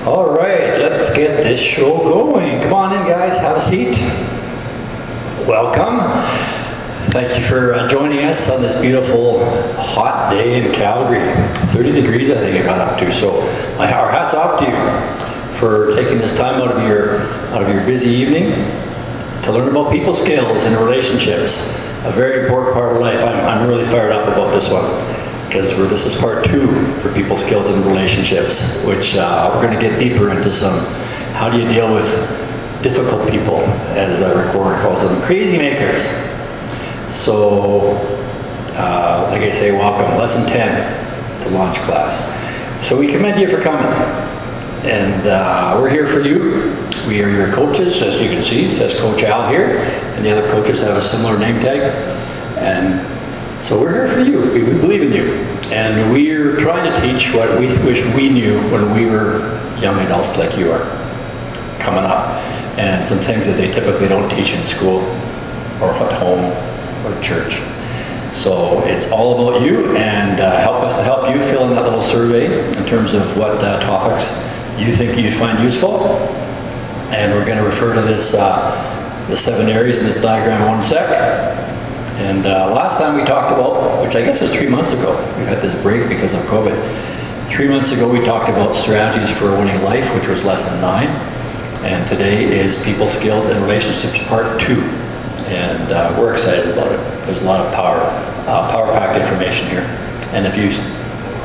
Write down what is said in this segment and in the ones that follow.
All right, let's get this show going. Come on in, guys. Have a seat. Welcome. Thank you for joining us on this beautiful, hot day in Calgary. 30 degrees, I think it got up to. So, our hats off to you for taking this time out of your busy evening to learn about people skills and relationships. A very important part of life. I'm really fired up about this one, because this is part 2 for people skills and relationships, which we're going to get deeper into some, how do you deal with difficult people, as Rick Warren calls them, crazy makers. So, like I say, welcome. Lesson 10, the launch class. So we commend you for coming, and we're here for you. We are your coaches, as you can see. It says Coach Al here, and the other coaches have a similar name tag. And so we're here for you. We believe in you. And we're trying to teach what we wish we knew when we were young adults like you are, coming up. And some things that they typically don't teach in school or at home or church. So it's all about you, and help us to help you fill in that little survey in terms of what topics you think you'd find useful. And we're going to refer to this, the 7 areas in this diagram in one sec. And last time we talked about, which I guess is 3 months ago, we've had this break because of COVID. 3 months ago we talked about strategies for a winning life, which was lesson 9. And today is people skills and relationships part 2. And we're excited about it. There's a lot of power-packed information here. And if you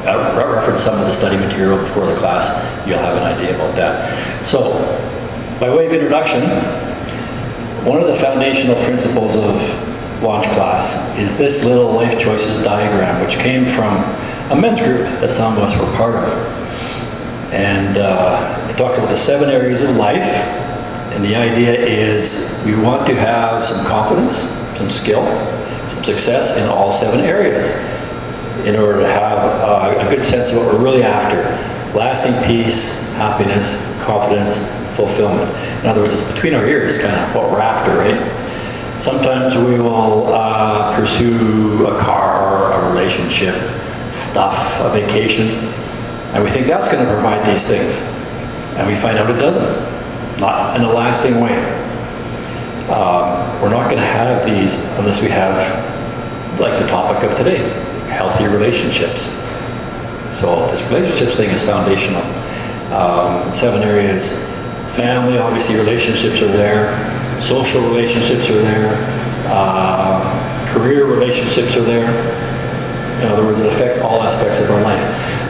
reference some of the study material before the class, you'll have an idea about that. So, by way of introduction, one of the foundational principles of launch class is this little life choices diagram, which came from a men's group that some of us were part of. And it talks about the 7 areas of life, and the idea is we want to have some confidence, some skill, some success in all 7 areas in order to have a good sense of what we're really after. Lasting peace, happiness, confidence, fulfillment. In other words, it's between our ears, kind of what we're after, right? Sometimes we will pursue a car, a relationship, stuff, a vacation, and we think that's going to provide these things. And we find out it doesn't. Not in a lasting way. We're not going to have these unless we have, like the topic of today, healthy relationships. So this relationships thing is foundational. 7 areas. Family, obviously relationships are there. Social relationships are there. Career relationships are there. In other words, it affects all aspects of our life.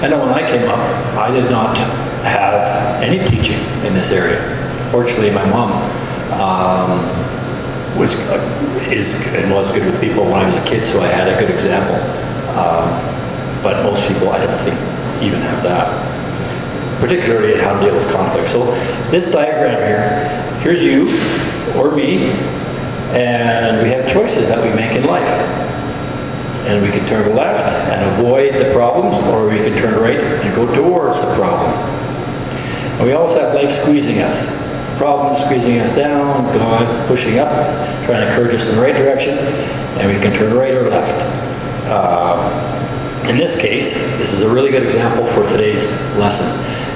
I know when I came up, I did not have any teaching in this area. Fortunately, my mom was good with people when I was a kid, so I had a good example. But most people, I don't think, even have that. Particularly in how to deal with conflict. So this diagram here, here's you or me, and we have choices that we make in life. And we can turn left and avoid the problems, or we can turn right and go towards the problem. And we also have life squeezing us. Problems squeezing us down, God pushing up, trying to encourage us in the right direction, and we can turn right or left. In this case, this is a really good example for today's lesson,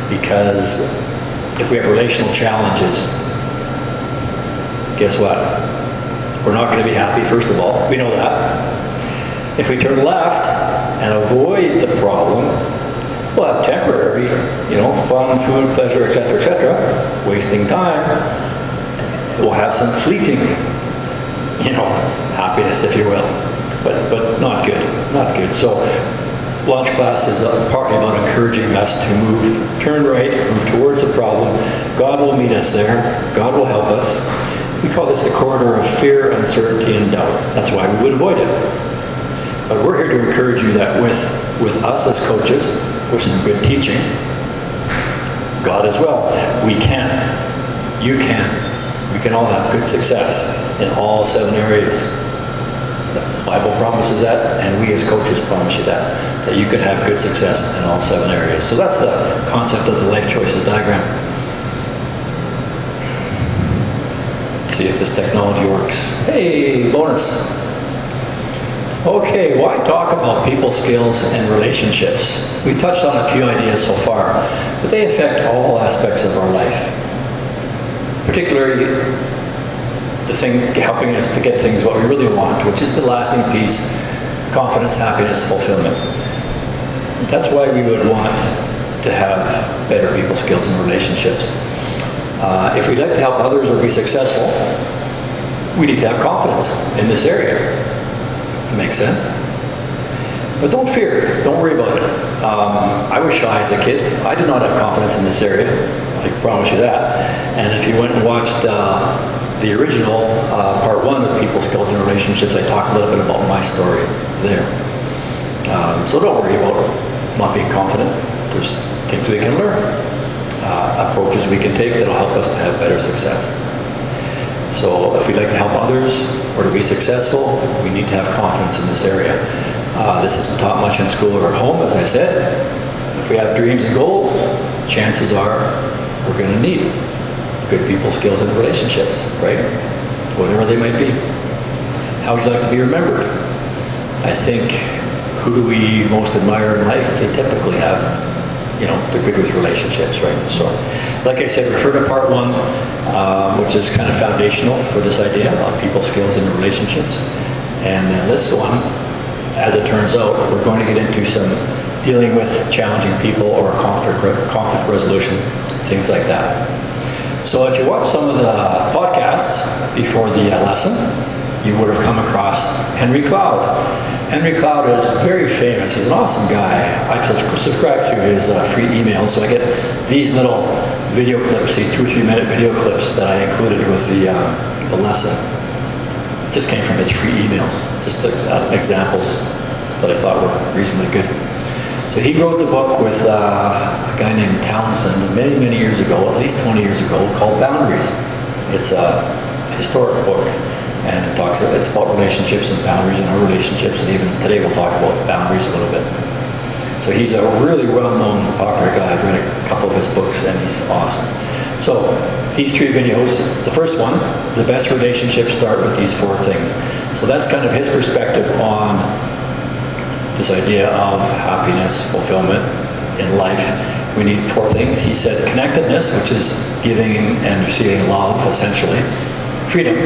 because if we have relational challenges, guess what? We're not going to be happy, first of all. We know that. If we turn left and avoid the problem, we'll have temporary, fun, food, pleasure, etc., wasting time. We'll have some fleeting, happiness, if you will, but not good, not good. So, launch class is partly about encouraging us to turn right, move towards the problem. God will meet us there. God will help us. We call this the corridor of fear, uncertainty, and doubt. That's why we would avoid it. But we're here to encourage you that with us as coaches, with some good teaching, God as well, we can. You can. We can all have good success in all 7 areas. The Bible promises that, and we as coaches promise you that you can have good success in all 7 areas. So that's the concept of the life choices diagram. See if this technology works. Hey, bonus. Okay, why talk about people skills and relationships? We've touched on a few ideas so far, but they affect all aspects of our life. Particularly the thing helping us to get things what we really want, which is the lasting peace, confidence, happiness, fulfillment. That's why we would want to have better people skills and relationships. If we'd like to help others or be successful, we need to have confidence in this area. Makes sense? But don't fear. Don't worry about it. I was shy as a kid. I did not have confidence in this area. I promise you that. And if you went and watched the original part 1 of People Skills and Relationships, I talked a little bit about my story there. So don't worry about not being confident. There's things we can learn, approaches we can take that'll help us to have better success. So if we'd like to help others or to be successful, we need to have confidence in this area. This isn't taught much in school or at home, as I said. If we have dreams and goals, chances are we're going to need good people skills and relationships, right? Whatever they might be. How would you like to be remembered? I think, who do we most admire in life? They typically have, they're good with relationships, right? So, like I said, refer to part 1, which is kind of foundational for this idea of people skills and relationships. And then this one, as it turns out, we're going to get into some dealing with challenging people or conflict resolution, things like that. So if you watch some of the podcasts before the lesson, you would have come across Henry Cloud. Henry Cloud is very famous. He's an awesome guy. I subscribe to his free emails, so I get these little video clips, these 2 or 3 minute video clips that I included with the lesson. It just came from his free emails, just as examples that I thought were reasonably good. So he wrote the book with a guy named Townsend many, many years ago, at least 20 years ago, called Boundaries. It's a historic book, and it's about relationships and boundaries in our relationships, and even today we'll talk about boundaries a little bit. So he's a really well-known, popular guy. I've read a couple of his books, and he's awesome. So these 3 videos, the first one, the best relationships start with these 4 things. So that's kind of his perspective on this idea of happiness, fulfillment in life. We need 4 things. He said connectedness, which is giving and receiving love, essentially. Freedom.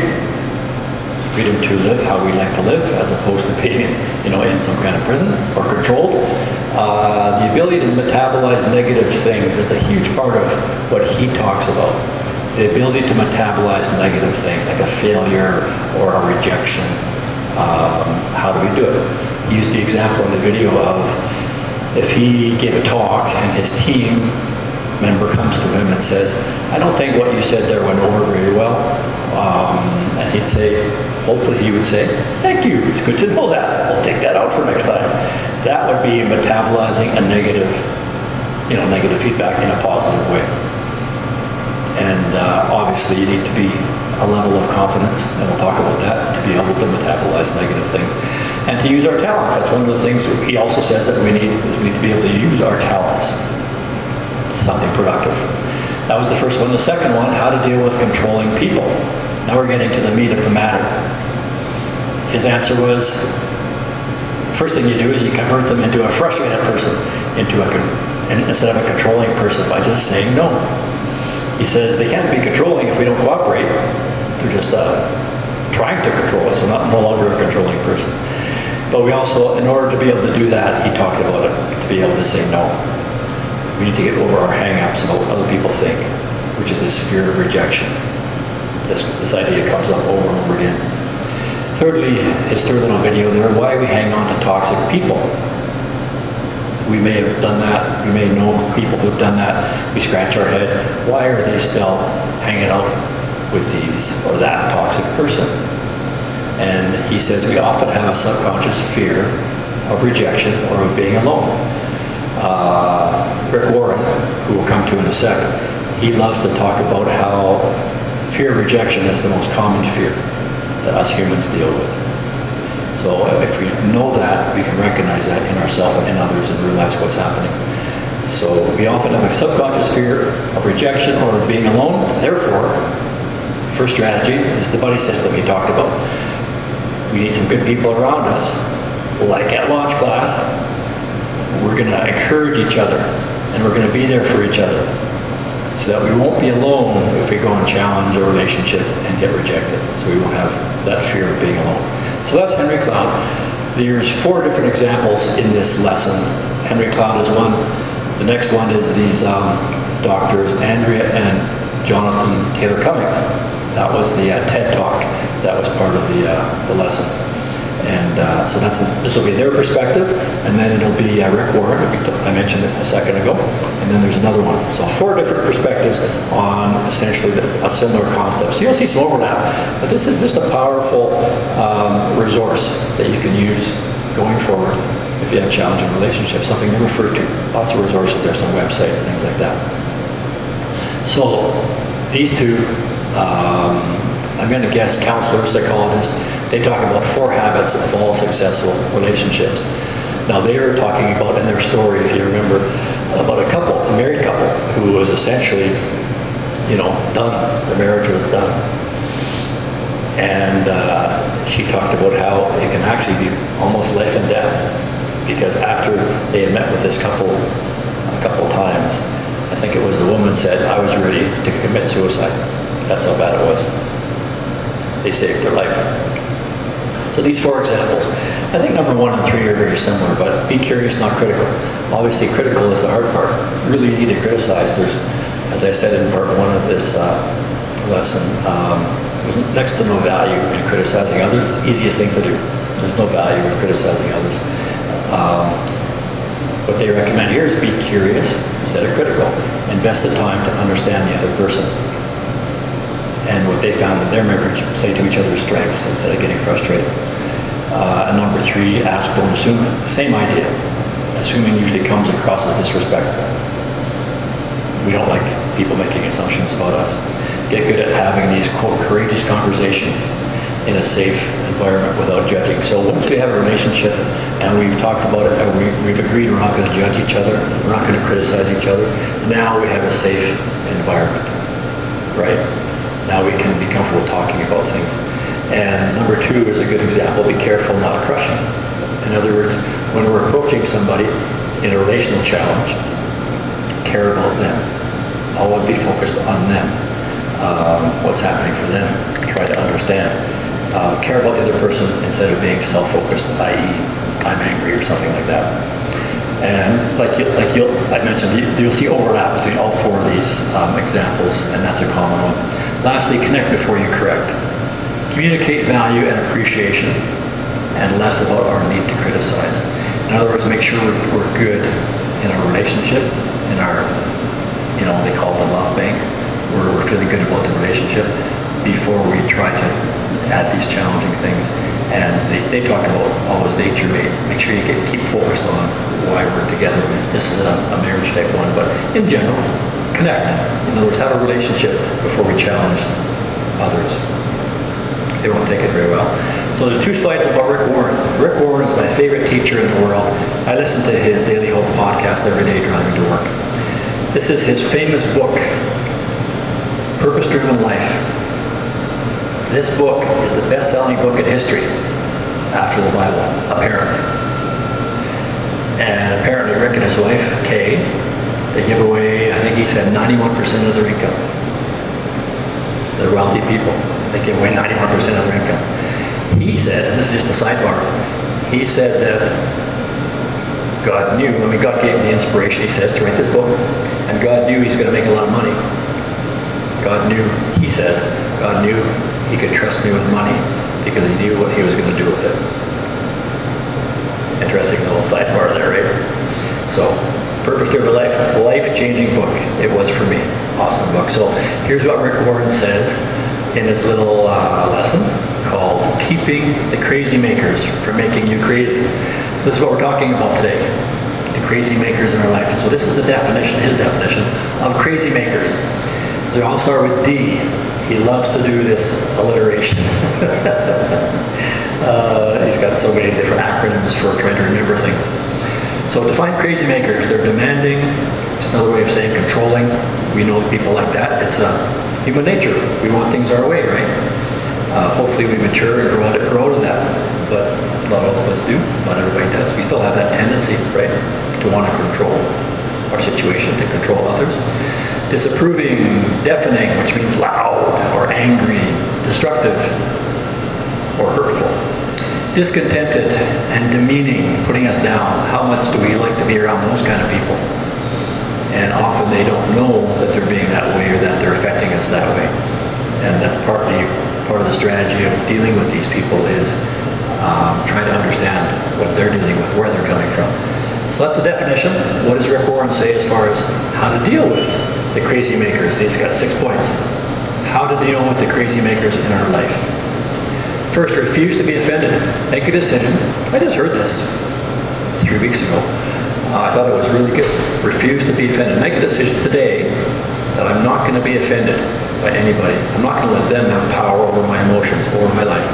Freedom to live how we like to live, as opposed to being, in some kind of prison or controlled. The ability to metabolize negative things. That's a huge part of what he talks about. The ability to metabolize negative things, like a failure or a rejection. How do we do it? He used the example in the video of if he gave a talk and his team member comes to him and says, I don't think what you said there went over very well. And he'd say, hopefully he would say, thank you, it's good to know that. I'll take that out for next time. That would be metabolizing a negative feedback in a positive way. And obviously you need to be a level of confidence, and we'll talk about that, to be able to metabolize negative things. And to use our talents. That's one of the things he also says that we need to be able to use our talents. Something productive. That was the first one. The second one, how to deal with controlling people. Now we're getting to the meat of the matter. His answer was, first thing you do is you convert them into a frustrated person, instead of a controlling person, by just saying no. He says they can't be controlling if we don't cooperate. They're just trying to control us, so no longer a controlling person. But we also, in order to be able to do that, he talked about it, to be able to say no. We need to get over our hang-ups about what other people think, which is this fear of rejection. This idea comes up over and over again. Thirdly, his third little video there, why we hang on to toxic people. We may have done that. We may know people who've done that. We scratch our head. Why are they still hanging out with these or that toxic person? And he says we often have a subconscious fear of rejection or of being alone. Rick Warren, who we'll come to in a second, he loves to talk about how fear of rejection is the most common fear that us humans deal with. So if we know that, we can recognize that in ourselves and in others and realize what's happening. So we often have a subconscious fear of rejection or of being alone. Therefore, first strategy is the buddy system he talked about. We need some good people around us like at launch class, we're going to encourage each other, and we're going to be there for each other, so that we won't be alone if we go and challenge a relationship and get rejected. So we won't have that fear of being alone. So that's Henry Cloud. There's 4 different examples in this lesson. Henry Cloud is one. The next one is these doctors, Andrea and Jonathan Taylor Cummings. That was the TED Talk. That was part of the lesson. And so this will be their perspective, and then it'll be Rick Warren, I mentioned it a second ago, and then there's another one. So 4 different perspectives on essentially a similar concept. So you'll see some overlap, but this is just a powerful resource that you can use going forward if you have challenging relationships, something to refer to. Lots of resources there, some websites, things like that. So these 2, I'm going to guess counselors, psychologists, they talk about 4 habits of all successful relationships. Now they are talking about in their story, if you remember, about a married couple, who was essentially, done. The marriage was done. And she talked about how it can actually be almost life and death, because after they had met with this couple a couple times, I think it was the woman said, I was ready to commit suicide. That's how bad it was. They saved their life. So these 4 examples, I think number 1 and 3 are very similar, but be curious, not critical. Obviously, critical is the hard part. Really easy to criticize. There's, as I said in part 1 of this lesson, there's next to no value in criticizing others. It's the easiest thing to do. There's no value in criticizing others. What they recommend here is be curious instead of critical. Invest the time to understand the other person. And what they found in their marriage, play to each other's strengths instead of getting frustrated. And number 3, ask, don't assume. Same idea. Assuming usually comes across as disrespectful. We don't like people making assumptions about us. Get good at having these, quote, courageous conversations in a safe environment without judging. So once we have a relationship and we've talked about it and we've agreed we're not going to judge each other, we're not going to criticize each other, now we have a safe environment, right? Now we can be comfortable talking about things. And number 2 is a good example. Be careful not crushing. In other words, when we're approaching somebody in a relational challenge, care about them. Always be focused on them. What's happening for them. Try to understand. Care about the other person instead of being self-focused, i.e. I'm angry or something like that. And I mentioned, you'll see overlap between all 4 of these examples, and that's a common one. Lastly, connect before you correct. Communicate value and appreciation, and less about our need to criticize. In other words, make sure we're good in our relationship, in our, they call it the love bank. We're feeling good about the relationship before we try to add these challenging things. And they talk about always nature made. Make sure you keep focused on why we're together. This is a marriage type one, but in general, connect. In other words, have a relationship before we challenge others. They won't take it very well. So there's 2 slides about Rick Warren. Rick Warren is my favorite teacher in the world. I listen to his Daily Hope podcast every day driving to work. This is his famous book, Purpose-Driven Life. This book is the best-selling book in history after the Bible, apparently. And apparently Rick and his wife, Kay, they give away, I think he said, 91% of their income. They're wealthy people. They give away 91% of their income. He said, and this is just a sidebar, he said that God knew, God gave him the inspiration, he says, to write this book, and God knew he's going to make a lot of money. God knew, he says, God knew he could trust me with money because he knew what he was going to do with it. Interesting little sidebar there, right? So, Purpose-Driven Life, life-changing book. It was for me. Awesome book. So, here's what Rick Warren says in his little lesson called Keeping the Crazy Makers from Making You Crazy. So this is what we're talking about today. The crazy makers in our life. So this is the definition, his definition, of crazy makers. They all start with D. He loves to do this alliteration. He's got so many different acronyms for trying to remember things. So define crazy makers. They're demanding. It's another way of saying controlling. We know people like that. It's human nature. We want things our way, right? Hopefully we mature and grow out of that, but not all of us do. Not everybody does. We still have that tendency, right, to want to control our situation, to control others. Disapproving, deafening, which means loud or angry, destructive or hurtful. Discontented and demeaning, putting us down. How much do we like to be around those kind of people? And often they don't know that they're being that way or that they're affecting us that way. And that's part of the strategy of dealing with these people is trying to understand what they're dealing with, where they're coming from. So that's the definition. What does Rick Warren say as far as how to deal with the crazy makers? He's got 6 points. How to deal with the crazy makers in our life. First, refuse to be offended. Make a decision. I just heard this 3 weeks ago. I thought it was really good. Refuse to be offended. Make a decision today that I'm not going to be offended by anybody. I'm not going to let them have power over my emotions, over my life.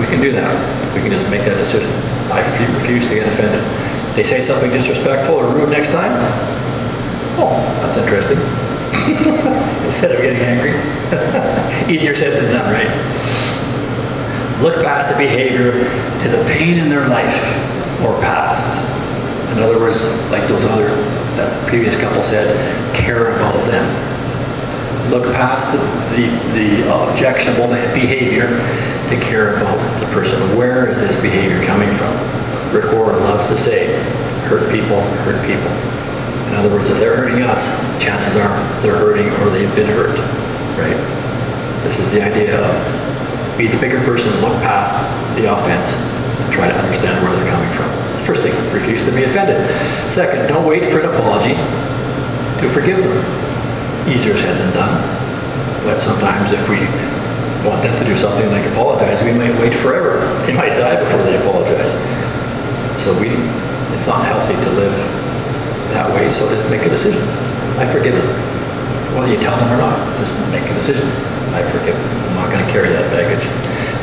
We can do that. We can just make that decision. I refuse to get offended. They say something disrespectful or rude next time? Oh, that's interesting. Instead of getting angry. Easier said than done, right? Look past the behavior to the pain in their life or past. In other words, like that previous couple said, care about them. Look past the objectionable behavior to care about the person. Where is this behavior coming from? Rick Warren loves to say, hurt people, hurt people. In other words, if they're hurting us, chances are they're hurting or they've been hurt, right? This is the idea of be the bigger person, look past the offense, and try to understand where they're coming from. First thing, refuse to be offended. Second, don't wait for an apology to forgive them. Easier said than done. But sometimes if we want them to do something like apologize, we might wait forever. They might die before they apologize. So it's not healthy to live that way, so just make a decision. I forgive them. Whether you tell them or not, just make a decision. I forgive them. I'm not going to carry that baggage.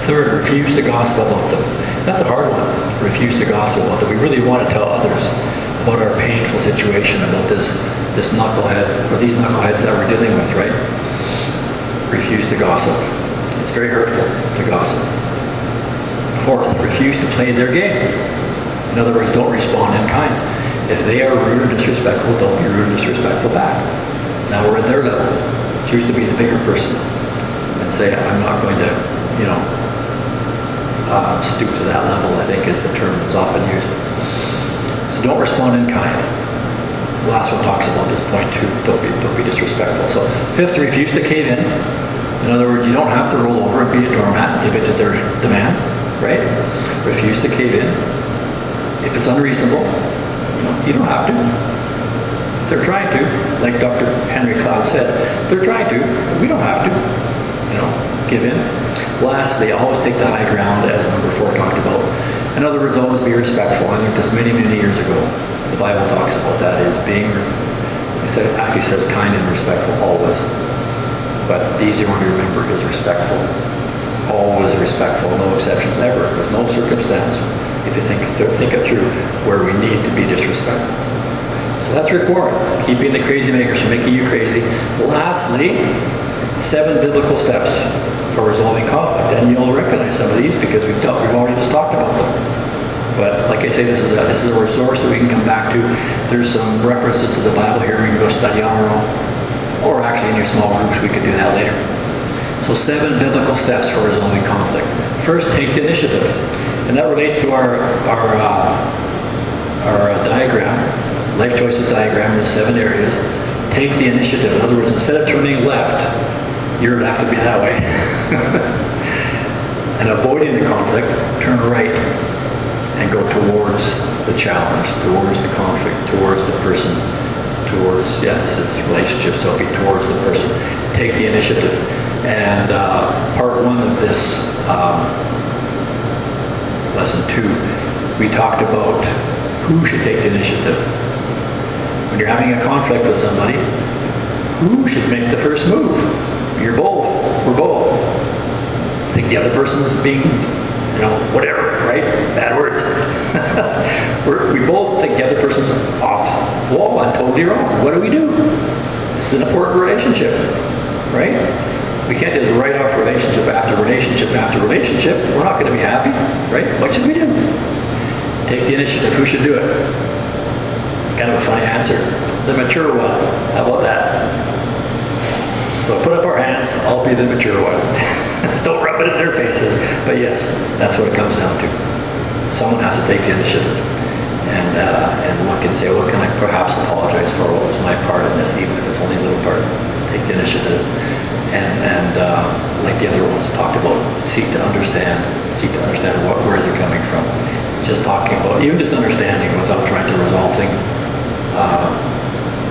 Third, refuse to gossip about them. That's a hard one. Refuse to gossip about them. We really want to tell others about our painful situation, about this knucklehead, or these knuckleheads that we're dealing with, right? Refuse to gossip. It's very hurtful to gossip. Fourth, refuse to play their game. In other words, don't respond in kind. If they are rude and disrespectful, don't be rude and disrespectful back. Now we're at their level. Choose to be the bigger person and say, I'm not going to, stoop to that level, I think is the term that's often used. So don't respond in kind. The last one talks about this point too. Don't be disrespectful. So fifth, refuse to cave in. In other words, you don't have to roll over and be a doormat, give it to their demands, right? Refuse to cave in. If it's unreasonable, you don't have to. They're trying to, like Dr. Henry Cloud said, they're trying to, but we don't have to, give in. Lastly, always take the high ground, as number 4 talked about. In other words, always be respectful. I learned this many, many years ago. The Bible talks about that as being, it actually says kind and respectful always. But the easy one to remember is respectful. Always respectful, no exceptions ever. There's no circumstance, if you think it through, where we need to be disrespectful. So that's Rick Warren, keeping the crazy makers from making you crazy. Lastly, 7 biblical steps for resolving conflict. And you'll recognize some of these because we've already just talked about them. But like I say, this is a resource that we can come back to. There's some references to the Bible here. We can go study on our own. Or actually in your small groups, we could do that later. So 7 biblical steps for resolving conflict. First, take the initiative. And that relates to our diagram, life choices diagram in the 7 areas. Take the initiative. In other words, instead of turning left, you're going to have to be that way. And avoiding the conflict, turn right and go towards the challenge, towards the conflict, towards the person, towards, this is relationship, so be towards the person. Take the initiative. And part 1 of this lesson 2, we talked about who should take the initiative. When you're having a conflict with somebody, who should make the first move? You're both. We're both. I think the other person's being, whatever, right? Bad words. We both think the other person's off the wall and totally wrong. What do? This is an important relationship, right? We can't just write off relationship after relationship after relationship. We're not going to be happy, right? What should we do? Take the initiative. Who should do it? It's kind of a funny answer. The mature one. How about that? So put up our hands. I'll be the mature one. Don't rub it in their faces. But yes, that's what it comes down to. Someone has to take the initiative. And one can say, well, can I perhaps apologize for what was my part in this, even if it's only a little part. Take the initiative. And like the other ones talked about, seek to understand where they're coming from. Just talking about, even just understanding without trying to resolve things.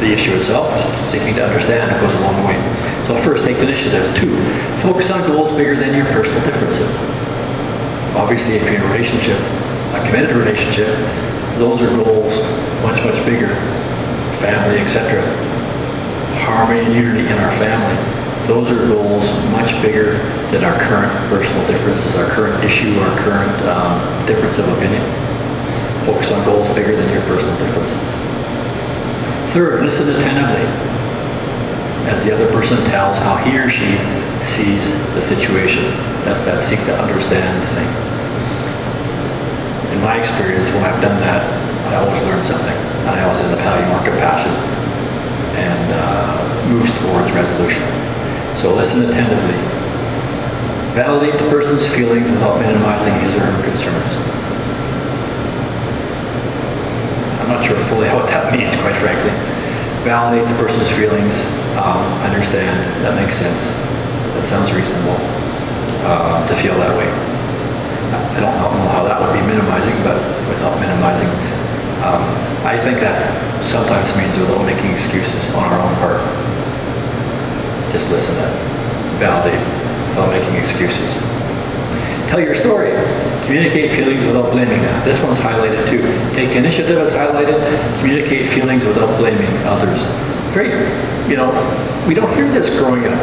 The issue itself, just seeking to understand, it goes a long way. So first, take the initiative. 2, focus on goals bigger than your personal differences. Obviously, if you're in a relationship, a committed relationship, those are goals much, much bigger. Family, etc. Harmony and unity in our family. Those are goals much bigger than our current personal differences, our current issue, our current difference of opinion. Focus on goals bigger than your personal differences. 3rd, listen attentively as the other person tells how he or she sees the situation. That's that seek to understand thing. In my experience, when I've done that, I always learn something. And I always end up having more compassion and moves towards resolution. So listen attentively. Validate the person's feelings without minimizing his or her concerns. I'm not sure fully what that means, quite frankly. Validate the person's feelings. Understand. That makes sense. That sounds reasonable to feel that way. I don't know how that would be minimizing, but without minimizing. I think that sometimes means without making excuses on our own part. Just listen and validate without making excuses. Tell your story. Communicate feelings without blaming them. This one's highlighted too. Take initiative is highlighted. Communicate feelings without blaming others. Great. We don't hear this growing up.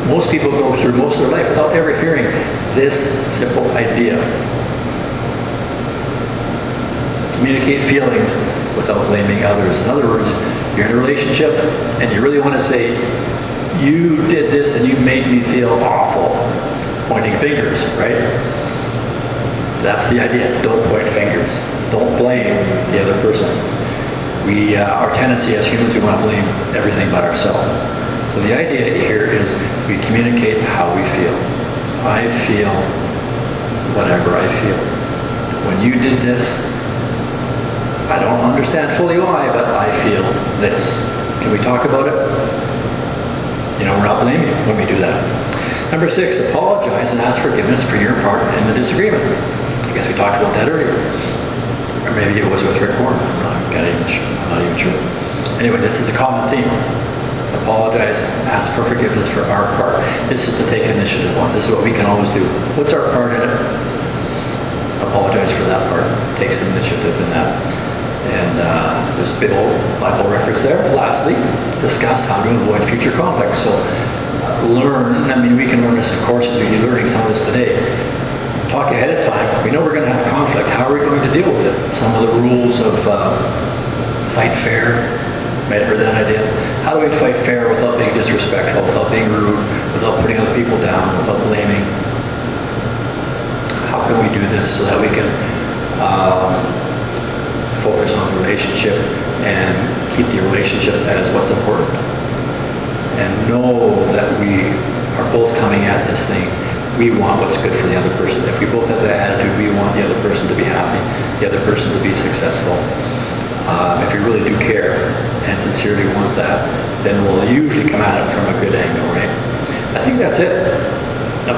Most people go through most of their life without ever hearing this simple idea. Communicate feelings without blaming others. In other words, you're in a relationship and you really want to say, you did this and you made me feel awful. Pointing fingers, right? That's the idea. Don't point fingers. Don't blame the other person. Our tendency as humans, we want to blame everything but ourselves. So the idea here is we communicate how we feel. I feel whatever I feel. When you did this, I don't understand fully why, but I feel this. Can we talk about it? We're not blaming when we do that. Number 6, apologize and ask forgiveness for your part in the disagreement. I guess we talked about that earlier. Or maybe it was with Rick Warren. I'm not even sure. Anyway, this is a common theme. Apologize, ask for forgiveness for our part. This is the take initiative one. This is what we can always do. What's our part in it? Apologize for that part. Take some initiative in that. And there's a big old Bible reference there. Lastly, discuss how to avoid future conflicts. So we can learn this in courses. We'll be learning some of this today. Talk ahead of time. We know we're going to have conflict. How are we going to deal with it? Some of the rules of fight fair. Might have heard that idea. How do we fight fair without being disrespectful, without being rude, without putting other people down, without blaming? How can we do this so that we can focus on the relationship and keep the relationship as what's important? And know that we are both coming at this thing. We want what's good for the other person. If we both have that attitude, we want the other person to be happy, the other person to be successful. If we really do care and sincerely want that, then we'll usually come at it from a good angle, right? I think that's it.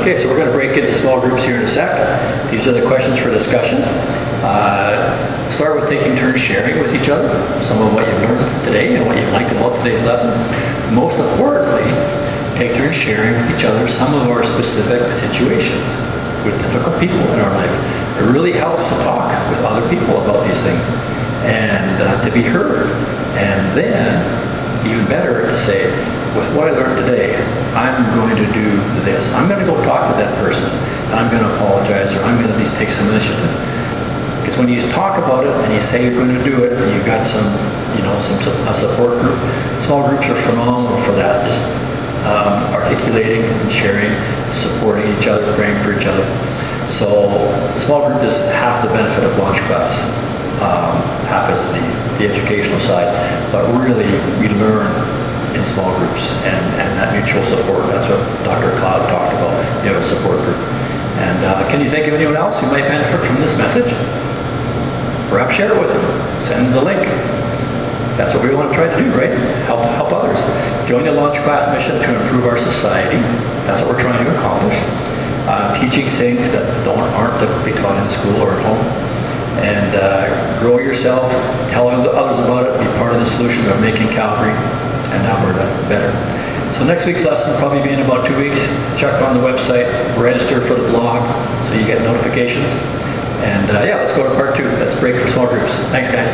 Okay, so we're going to break into small groups here in a sec. These are the questions for discussion. Start with taking turns sharing with each other some of what you've learned today and what you liked about today's lesson. Most importantly, take turns sharing with each other some of our specific situations with difficult people in our life. It really helps to talk with other people about these things and to be heard. And then, even better, to say, with what I learned today, I'm going to do this. I'm going to go talk to that person, and I'm going to apologize, or I'm going to at least take some initiative. Because when you talk about it and you say you're going to do it, and you've got a support group, small groups are phenomenal for that. Just articulating, sharing, supporting each other, praying for each other. So small group is half the benefit of launch class. Half is the educational side, but really we learn in small groups and that mutual support. That's what Dr. Cloud talked about. You have a support group. And can you think of anyone else who might benefit from this message? Perhaps share it with them. Send them the link. That's what we want to try to do, right? Help others. Join the launch class mission to improve our society. That's what we're trying to accomplish. Teaching things that aren't typically taught in school or at home. And grow yourself, tell others about it, be part of the solution of making Calvary and Alberta better. So next week's lesson will probably be in about 2 weeks. Check on the website, register for the blog so you get notifications. And let's go to part 2. Let's break for small groups. Thanks, guys.